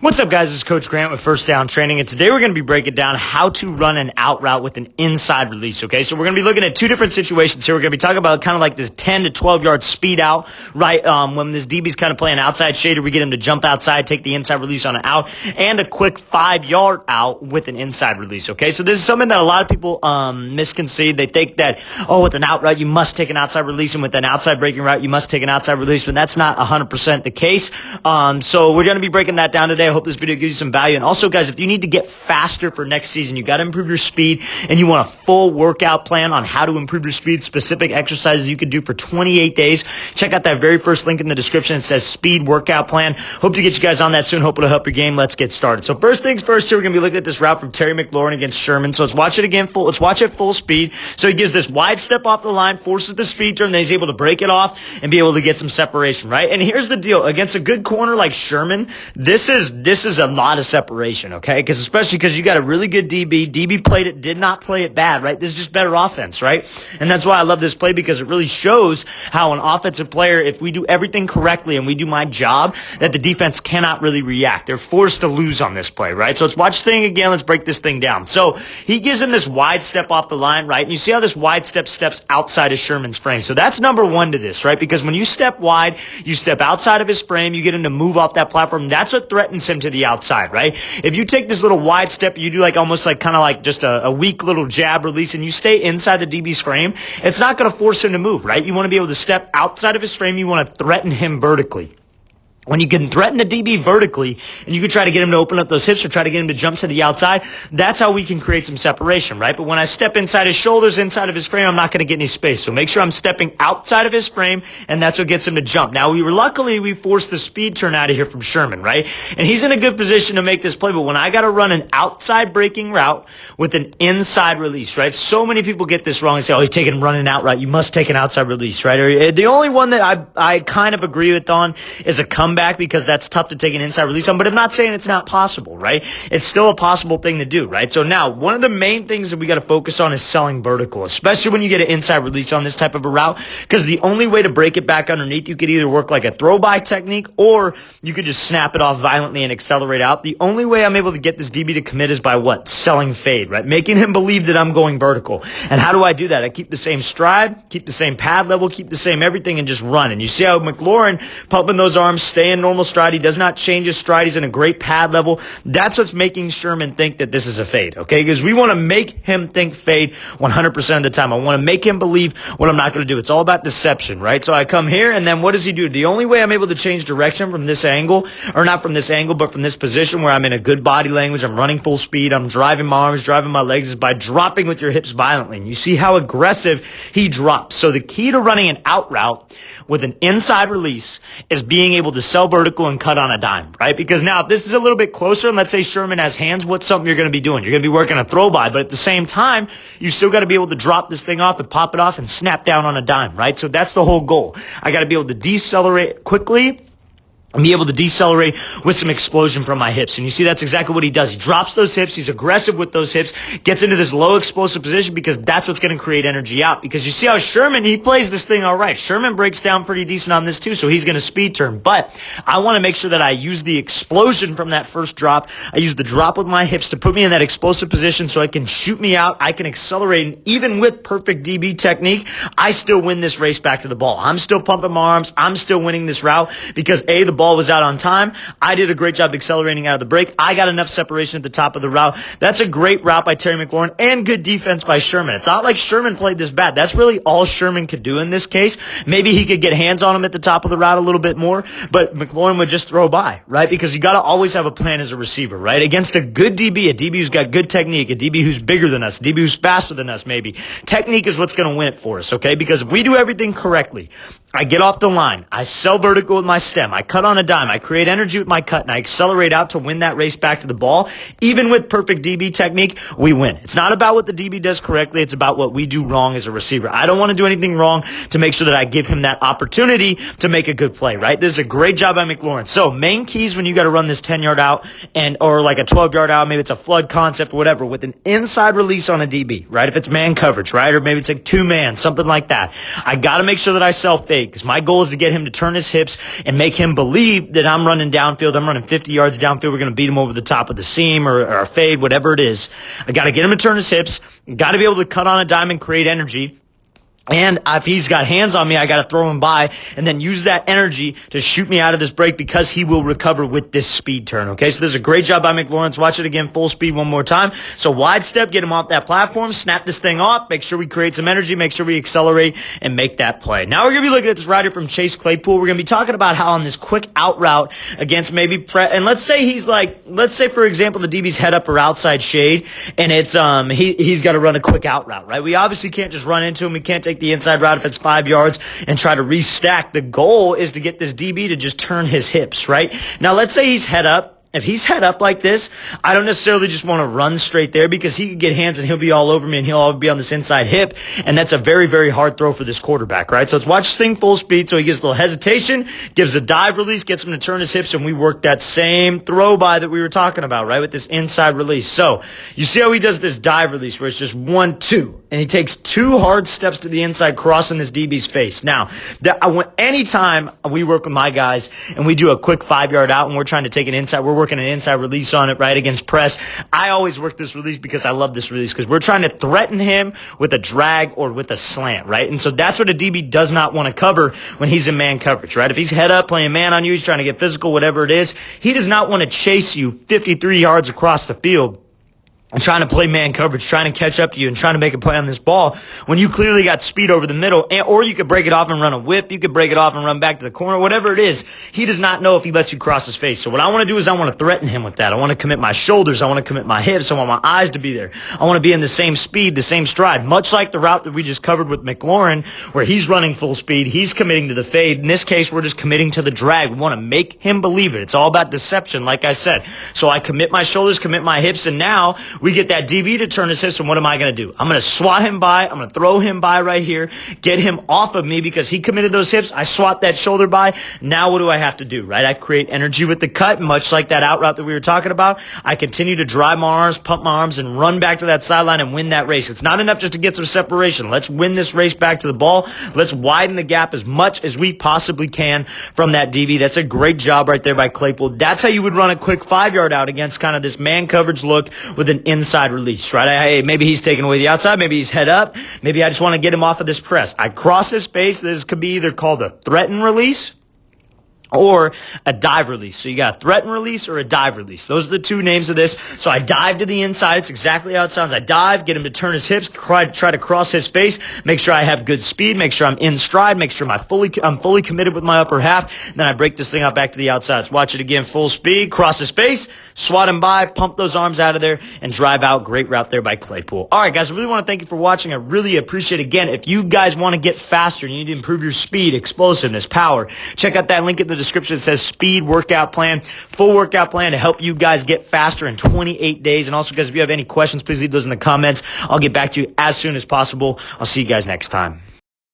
What's up, guys? This is Coach Grant with First Down Training, and today we're going to be breaking down how to run an out route with an inside release, okay? So we're going to be looking at two different situations here. We're going to be talking about kind of like this 10 to 12-yard speed out, right? When this DB's kind of playing outside shader, we get him to jump outside, take the inside release on an out, and a quick 5-yard out with an inside release, okay? So this is something that a lot of people misconceive. They think that, with an out route, you must take an outside release, and with an outside breaking route, you must take an outside release, but that's not 100% the case. So we're going to be breaking that down today. I hope this video gives you some value. And also, guys, if you need to get faster for next season, you got to improve your speed, and you want a full workout plan on how to improve your speed, specific exercises you could do for 28 days, check out that very first link in the description. It says Speed Workout Plan. Hope to get you guys on that soon. Hope it'll help your game. Let's get started. So first things first, here we're going to be looking at this route from Terry McLaurin against Sherman. So let's watch it again. Let's watch it full speed. So he gives this wide step off the line, forces the speed turn, then he's able to break it off and be able to get some separation, right? And here's the deal. Against a good corner like Sherman, this is a lot of separation, okay? Especially because you got a really good DB. DB played it, did not play it bad, right? This is just better offense, right? And that's why I love this play, because it really shows how an offensive player, if we do everything correctly and we do my job, that the defense cannot really react. They're forced to lose on this play, right? So let's watch the thing again. Let's break this thing down. So he gives him this wide step off the line, right? And you see how this wide step steps outside of Sherman's frame. So that's number one to this, right? Because when you step wide, you step outside of his frame, you get him to move off that platform. That's what threatens him to the outside, right? If you take this little wide step, you do almost kind of just a weak little jab release, and you stay inside the DB's frame, it's not going to force him to move, right? You want to be able to step outside of his frame. You want to threaten him vertically. When you can threaten the DB vertically, and you can try to get him to open up those hips or try to get him to jump to the outside, that's how we can create some separation, right? But when I step inside his shoulders, inside of his frame, I'm not going to get any space. So make sure I'm stepping outside of his frame, and that's what gets him to jump. Now, luckily, we forced the speed turn out of here from Sherman, right? And he's in a good position to make this play, but when I got to run an outside breaking route with an inside release, right? So many people get this wrong and say, he's taking running out route. You must take an outside release, right? Or the only one that I kind of agree with on is a comeback, because that's tough to take an inside release on, but I'm not saying it's not possible, right? It's still a possible thing to do, right? So now, one of the main things that we got to focus on is selling vertical, especially when you get an inside release on this type of a route, because the only way to break it back underneath, you could either work like a throw-by technique, or you could just snap it off violently and accelerate out. The only way I'm able to get this DB to commit is by what? Selling fade, right? Making him believe that I'm going vertical. And how do I do that? I keep the same stride, keep the same pad level, keep the same everything, and just run. And you see how McLaurin pumping those arms, stay in normal stride. He does not change his stride. He's in a great pad level. That's what's making Sherman think that this is a fade, okay? Because we want to make him think fade 100% of the time. I want to make him believe what I'm not going to do. It's all about deception, right? So I come here, and then what does he do? The only way I'm able to change direction from this angle, or not from this angle, but from this position where I'm in a good body language, I'm running full speed, I'm driving my arms, driving my legs, is by dropping with your hips violently. And you see how aggressive he drops. So the key to running an out route with an inside release is being able to sell vertical and cut on a dime, right? Because now if this is a little bit closer, and let's say Sherman has hands, what's something you're going to be doing? You're going to be working a throw by, but at the same time, you still got to be able to drop this thing off and pop it off and snap down on a dime, right? So that's the whole goal. I got to be able to decelerate quickly and be able to decelerate with some explosion from my hips. And you see that's exactly what he does. He drops those hips. He's aggressive with those hips, gets into this low explosive position, because that's what's going to create energy out. Because you see how Sherman, he plays this thing all right. Sherman breaks down pretty decent on this too, so he's going to speed turn. But I want to make sure that I use the explosion from that first drop. I use the drop with my hips to put me in that explosive position so it can shoot me out. I can accelerate. And even with perfect DB technique, I still win this race back to the ball. I'm still pumping my arms. I'm still winning this route because the ball was out on time. I did a great job accelerating out of the break. I got enough separation at the top of the route. That's a great route by Terry McLaurin, and good defense by Sherman. It's not like Sherman played this bad. That's really all Sherman could do in this case. Maybe he could get hands on him at the top of the route a little bit more, but McLaurin would just throw by, right? Because you got to always have a plan as a receiver, right? Against a good DB, a DB who's got good technique, a DB who's bigger than us, a DB who's faster than us maybe. Technique is what's going to win it for us, okay? Because if we do everything correctly, I get off the line, I sell vertical with my stem, I cut on a dime, I create energy with my cut, and I accelerate out to win that race back to the ball. Even with perfect DB technique, we win. It's not about what the DB does correctly, it's about what we do wrong as a receiver. I don't want to do anything wrong to make sure that I give him that opportunity to make a good play, right? This is a great job by McLaurin. So main keys when you got to run this 10-yard out or like a 12-yard out, maybe it's a flood concept or whatever, with an inside release on a DB, right? If it's man coverage, right? Or maybe it's like two-man, something like that. I got to make sure that I self-fade. fade, because my goal is to get him to turn his hips and make him believe that I'm running downfield. I'm running 50 yards downfield. We're going to beat him over the top of the seam or a fade, whatever it is. I got to get him to turn his hips. Got to be able to cut on a dime and create energy. And if he's got hands on me, I got to throw him by and then use that energy to shoot me out of this break, because he will recover with this speed turn. Okay, so there's a great job by McLaurin. Watch it again, full speed one more time. So wide step, get him off that platform, snap this thing off, make sure we create some energy, make sure we accelerate and make that play. Now we're going to be looking at this rider from Chase Claypool. We're going to be talking about how on this quick out route against maybe and let's say for example, the DB's head up or outside shade, and it's he's got to run a quick out route, right? We obviously can't just run into him. We can't take the inside route if it's 5 yards and try to restack. The goal is to get this DB to just turn his hips, right? Now, let's say he's head up. If he's head up like this, I don't necessarily just want to run straight there, because he could get hands and he'll be all over me and he'll all be on this inside hip. And that's a very, very hard throw for this quarterback, right? So let's watch this thing full speed. So he gives a little hesitation, gives a dive release, gets him to turn his hips, and we work that same throw by that we were talking about, right? With this inside release. So you see how he does this dive release where it's just 1, 2, and he takes 2 hard steps to the inside, crossing this DB's face. Now, anytime we work with my guys and we do a quick 5-yard out and we're trying to take an inside, we're working an inside release on it, right, against press. I always work this release because I love this release, because we're trying to threaten him with a drag or with a slant, right? And so that's what a DB does not want to cover when he's in man coverage, right? If he's head up playing man on you, he's trying to get physical, whatever it is, he does not want to chase you 53 yards across the field and trying to play man coverage, trying to catch up to you and trying to make a play on this ball when you clearly got speed over the middle. Or you could break it off and run a whip. You could break it off and run back to the corner, whatever it is. He does not know if he lets you cross his face. So what I want to do is I want to threaten him with that. I want to commit my shoulders. I want to commit my hips. I want my eyes to be there. I want to be in the same speed, the same stride, much like the route that we just covered with McLaurin, where he's running full speed. He's committing to the fade. In this case, we're just committing to the drag. We want to make him believe it. It's all about deception, like I said. So I commit my shoulders, commit my hips, and now we get that DB to turn his hips. And what am I going to do? I'm going to swat him by. I'm going to throw him by right here, get him off of me because he committed those hips. I swat that shoulder by. Now what do I have to do, right? I create energy with the cut, much like that out route that we were talking about. I continue to drive my arms, pump my arms, and run back to that sideline and win that race. It's not enough just to get some separation. Let's win this race back to the ball. Let's widen the gap as much as we possibly can from that DB. That's a great job right there by Claypool. That's how you would run a quick 5-yard out against kind of this man coverage look with an inside release, right? Maybe he's taking away the outside. Maybe he's head up. Maybe I just want to get him off of this press. I cross his face. This could be either called a threaten release or a dive release. So you got a threaten release or a dive release. Those are the two names of this. So I dive to the inside. It's exactly how it sounds. I dive, get him to turn his hips, try to cross his face, make sure I have good speed, make sure I'm in stride, make sure I'm fully committed with my upper half. Then I break this thing out back to the outside. Let's watch it again. Full speed, cross his face, swat him by, pump those arms out of there, and drive out. Great route there by Claypool. All right, guys, I really want to thank you for watching. I really appreciate it. Again, if you guys want to get faster and you need to improve your speed, explosiveness, power, check out that link in the description. It says speed workout plan, full workout plan to help you guys get faster in 28 days. And also, guys, if you have any questions, please leave those in the comments. I'll get back to you as soon as possible. I'll see you guys next time.